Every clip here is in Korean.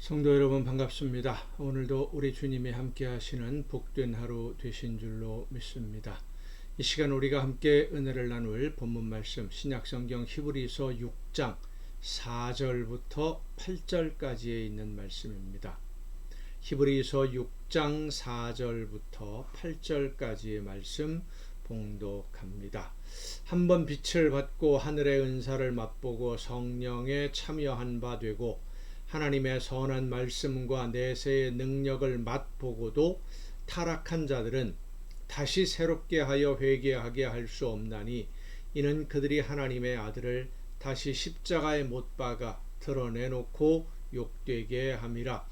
성도 여러분 반갑습니다. 오늘도 우리 주님이 함께 하시는 복된 하루 되신 줄로 믿습니다. 이 시간 우리가 함께 은혜를 나눌 본문 말씀 신약성경 히브리서 6장 4절부터 8절까지에 있는 말씀입니다. 히브리서 6장 4절부터 8절까지의 말씀 봉독합니다. 한번 빛을 받고 하늘의 은사를 맛보고 성령에 참여한 바 되고 하나님의 선한 말씀과 내세의 능력을 맛보고도 타락한 자들은 다시 새롭게 하여 회개하게 할 수 없나니 이는 그들이 하나님의 아들을 다시 십자가에 못 박아 드러내놓고 욕되게 함이라.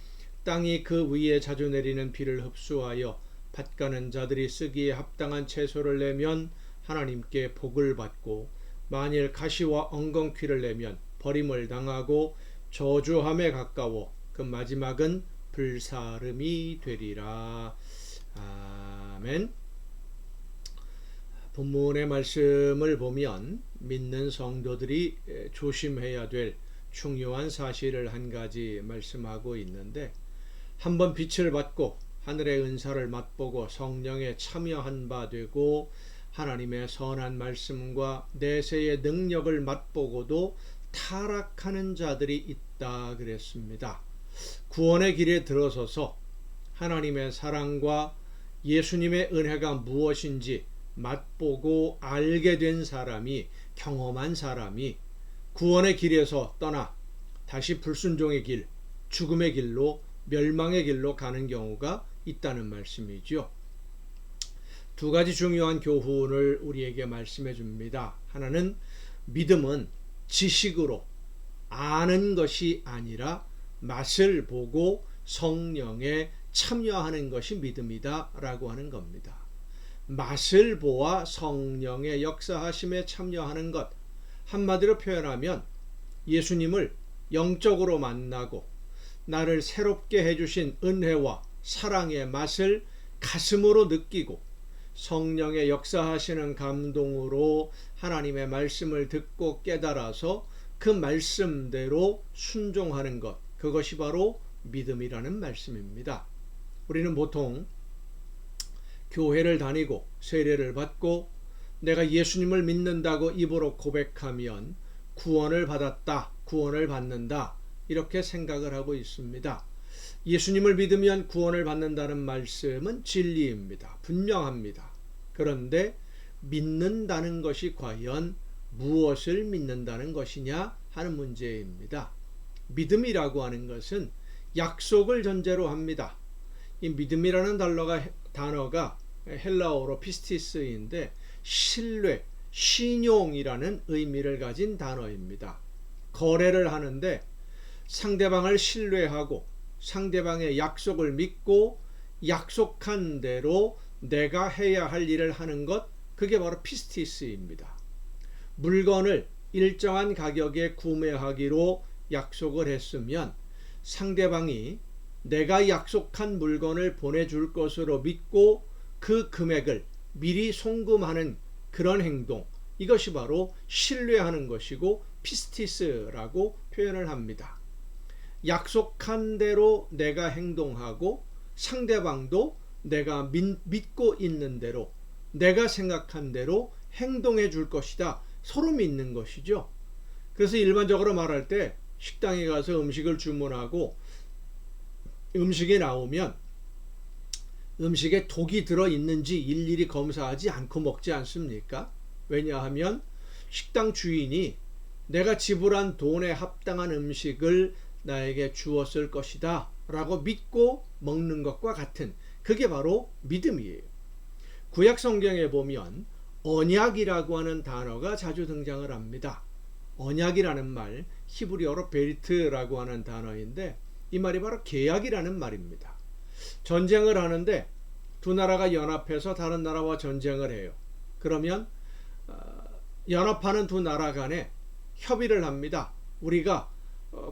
땅이 그 위에 자주 내리는 비를 흡수하여 밭가는 자들이 쓰기에 합당한 채소를 내면 하나님께 복을 받고 만일 가시와 엉겅퀴를 내면 버림을 당하고 저주함에 가까워 그 마지막은 불사름이 되리라. 아멘. 본문의 말씀을 보면 믿는 성도들이 조심해야 될 중요한 사실을 한 가지 말씀하고 있는데, 한번 빛을 받고 하늘의 은사를 맛보고 성령에 참여한 바 되고 하나님의 선한 말씀과 내세의 능력을 맛보고도 타락하는 자들이 있다 그랬습니다. 구원의 길에 들어서서 하나님의 사랑과 예수님의 은혜가 무엇인지 맛보고 알게 된 사람이, 경험한 사람이 구원의 길에서 떠나 다시 불순종의 길, 죽음의 길로, 멸망의 길로 가는 경우가 있다는 말씀이죠. 두 가지 중요한 교훈을 우리에게 말씀해 줍니다. 하나는 믿음은 지식으로 아는 것이 아니라 맛을 보고 성령에 참여하는 것이 믿음이다 라고 하는 겁니다. 맛을 보아 성령의 역사하심에 참여하는 것, 한마디로 표현하면 예수님을 영적으로 만나고 나를 새롭게 해주신 은혜와 사랑의 맛을 가슴으로 느끼고 성령의 역사하시는 감동으로 하나님의 말씀을 듣고 깨달아서 그 말씀대로 순종하는 것, 그것이 바로 믿음이라는 말씀입니다. 우리는 보통 교회를 다니고 세례를 받고 내가 예수님을 믿는다고 입으로 고백하면 구원을 받았다, 구원을 받는다, 이렇게 생각을 하고 있습니다. 예수님을 믿으면 구원을 받는다는 말씀은 진리입니다. 분명합니다. 그런데 믿는다는 것이 과연 무엇을 믿는다는 것이냐 하는 문제입니다. 믿음이라고 하는 것은 약속을 전제로 합니다. 이 믿음이라는 단어가 헬라어로 피스티스인데 신뢰, 신용이라는 의미를 가진 단어입니다. 거래를 하는데 상대방을 신뢰하고 상대방의 약속을 믿고 약속한 대로 내가 해야 할 일을 하는 것, 그게 바로 피스티스입니다. 물건을 일정한 가격에 구매하기로 약속을 했으면 상대방이 내가 약속한 물건을 보내줄 것으로 믿고 그 금액을 미리 송금하는 그런 행동, 이것이 바로 신뢰하는 것이고 피스티스라고 표현을 합니다. 약속한 대로 내가 행동하고 상대방도 내가 믿고 있는 대로, 내가 생각한 대로 행동해 줄 것이다, 서로 믿는 것이죠. 그래서 일반적으로 말할 때 식당에 가서 음식을 주문하고 음식이 나오면 음식에 독이 들어있는지 일일이 검사하지 않고 먹지 않습니까? 왜냐하면 식당 주인이 내가 지불한 돈에 합당한 음식을 나에게 주었을 것이다 라고 믿고 먹는 것과 같은, 그게 바로 믿음이에요. 구약 성경에 보면 언약이라고 하는 단어가 자주 등장을 합니다. 언약이라는 말, 히브리어로 베리트라고 하는 단어인데 이 말이 바로 계약이라는 말입니다. 전쟁을 하는데 두 나라가 연합해서 다른 나라와 전쟁을 해요. 그러면 연합하는 두 나라 간에 협의를 합니다. 우리가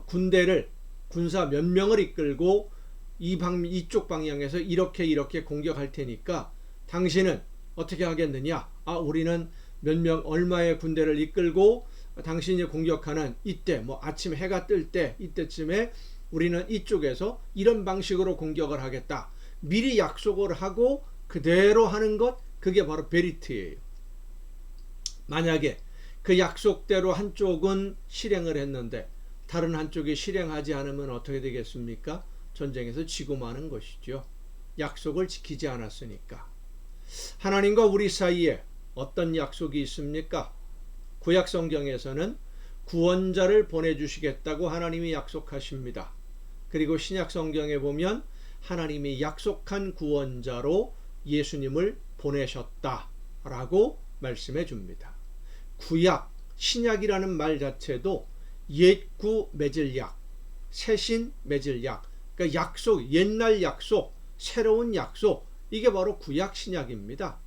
군대를, 군사 몇 명을 이끌고 이쪽 방향에서 이렇게 공격할 테니까 당신은 어떻게 하겠느냐? 우리는 몇 명 얼마의 군대를 이끌고 당신이 공격하는 이때, 아침 해가 뜰 때, 이때쯤에 우리는 이쪽에서 이런 방식으로 공격을 하겠다. 미리 약속을 하고 그대로 하는 것, 그게 바로 베리트예요. 만약에 그 약속대로 한쪽은 실행을 했는데 다른 한쪽이 실행하지 않으면 어떻게 되겠습니까? 전쟁에서 지고 마는 것이죠. 약속을 지키지 않았으니까. 하나님과 우리 사이에 어떤 약속이 있습니까? 구약 성경에서는 구원자를 보내주시겠다고 하나님이 약속하십니다. 그리고 신약 성경에 보면 하나님이 약속한 구원자로 예수님을 보내셨다라고 말씀해 줍니다. 구약, 신약이라는 말 자체도 옛구 맺을 약, 새신 맺을 약, 그러니까 약속, 옛날 약속, 새로운 약속, 이게 바로 구약 신약입니다.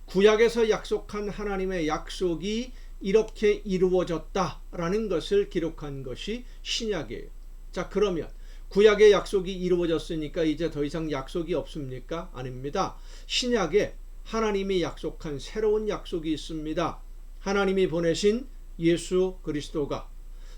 구약에서 약속한 하나님의 약속이 이렇게 이루어졌다라는 것을 기록한 것이 신약이에요. 자, 그러면 구약의 약속이 이루어졌으니까 이제 더 이상 약속이 없습니까? 아닙니다. 신약에 하나님이 약속한 새로운 약속이 있습니다. 하나님이 보내신 예수 그리스도가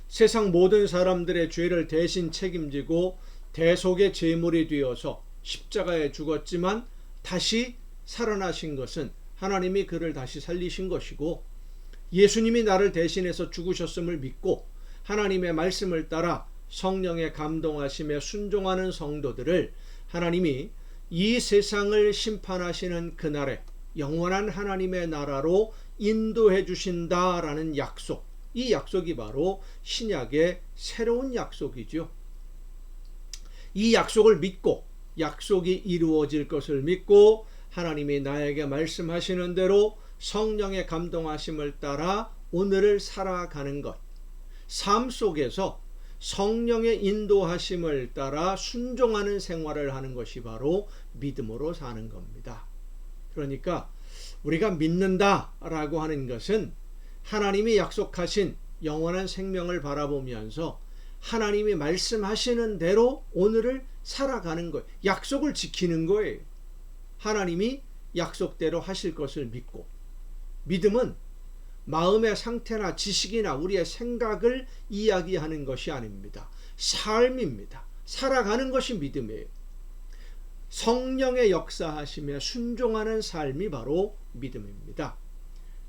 세상 모든 사람들의 죄를 대신 책임지고 대속의 제물이 되어서 십자가에 죽었지만 다시 살아나신 것은 하나님이 그를 다시 살리신 것이고, 예수님이 나를 대신해서 죽으셨음을 믿고 하나님의 말씀을 따라 성령의 감동하심에 순종하는 성도들을 하나님이 이 세상을 심판하시는 그날에 영원한 하나님의 나라로 인도해 주신다라는 약속, 이 약속이 바로 신약의 새로운 약속이죠. 이 약속을 믿고 약속이 이루어질 것을 믿고 하나님이 나에게 말씀하시는 대로 성령의 감동하심을 따라 오늘을 살아가는 것, 삶 속에서 성령의 인도하심을 따라 순종하는 생활을 하는 것이 바로 믿음으로 사는 겁니다. 그러니까 우리가 믿는다라고 하는 것은 하나님이 약속하신 영원한 생명을 바라보면서 하나님이 말씀하시는 대로 오늘을 살아가는 거예요. 약속을 지키는 거예요. 하나님이 약속대로 하실 것을 믿고, 믿음은 마음의 상태나 지식이나 우리의 생각을 이야기하는 것이 아닙니다. 삶입니다. 살아가는 것이 믿음이에요. 성령의 역사하심에 순종하는 삶이 바로 믿음입니다.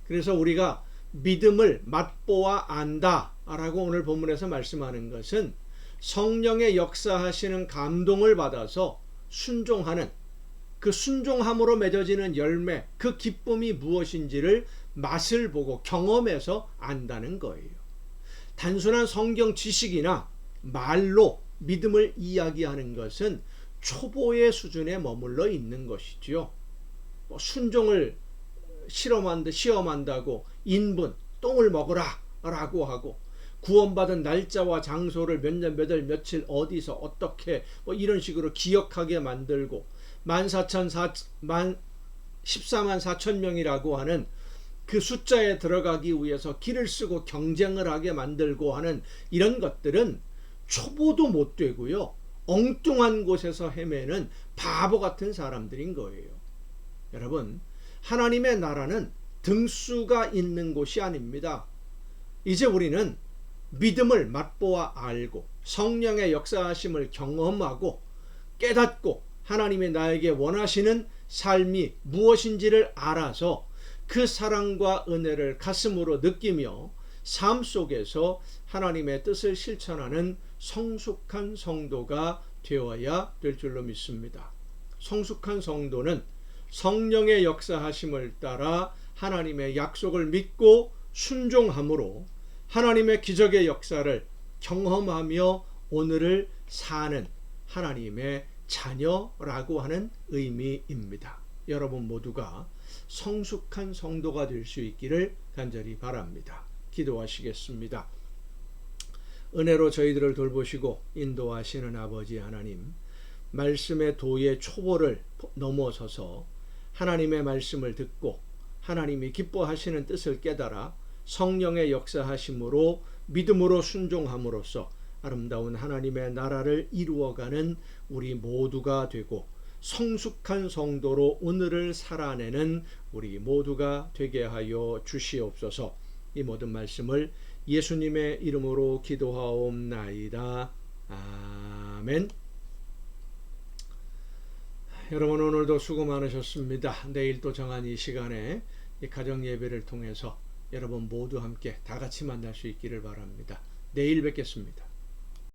그래서 우리가 믿음을 맛보아 안다라고 오늘 본문에서 말씀하는 것은 성령의 역사하시는 감동을 받아서 순종하는, 그 순종함으로 맺어지는 열매, 그 기쁨이 무엇인지를 맛을 보고 경험해서 안다는 거예요. 단순한 성경 지식이나 말로 믿음을 이야기하는 것은 초보의 수준에 머물러 있는 것이지요. 순종을 시험한다고 인분, 똥을 먹으라 라고 하고, 구원받은 날짜와 장소를 몇 년, 몇 월, 며칠 어디서 어떻게 이런 식으로 기억하게 만들고 14만 4천 명이라고 하는 그 숫자에 들어가기 위해서 길을 쓰고 경쟁을 하게 만들고 하는 이런 것들은 초보도 못 되고요, 엉뚱한 곳에서 헤매는 바보 같은 사람들인 거예요. 여러분, 하나님의 나라는 등수가 있는 곳이 아닙니다. 이제 우리는 믿음을 맛보아 알고 성령의 역사하심을 경험하고 깨닫고 하나님이 나에게 원하시는 삶이 무엇인지를 알아서 그 사랑과 은혜를 가슴으로 느끼며 삶 속에서 하나님의 뜻을 실천하는 성숙한 성도가 되어야 될 줄로 믿습니다. 성숙한 성도는 성령의 역사하심을 따라 하나님의 약속을 믿고 순종함으로 하나님의 기적의 역사를 경험하며 오늘을 사는 하나님의 자녀라고 하는 의미입니다. 여러분 모두가 성숙한 성도가 될 수 있기를 간절히 바랍니다. 기도하시겠습니다. 은혜로 저희들을 돌보시고 인도하시는 아버지 하나님, 말씀의 도의 초보를 넘어서서 하나님의 말씀을 듣고 하나님이 기뻐하시는 뜻을 깨달아 성령의 역사하심으로 믿음으로 순종함으로써 아름다운 하나님의 나라를 이루어가는 우리 모두가 되고 성숙한 성도로 오늘을 살아내는 우리 모두가 되게 하여 주시옵소서. 이 모든 말씀을 예수님의 이름으로 기도하옵나이다. 아멘. 아멘. 여러분 오늘도 수고 많으셨습니다. 내일 또 정한 이 시간에 이 가정 예배를 통해서 여러분 모두 함께 다 같이 만날 수 있기를 바랍니다. 내일 뵙겠습니다.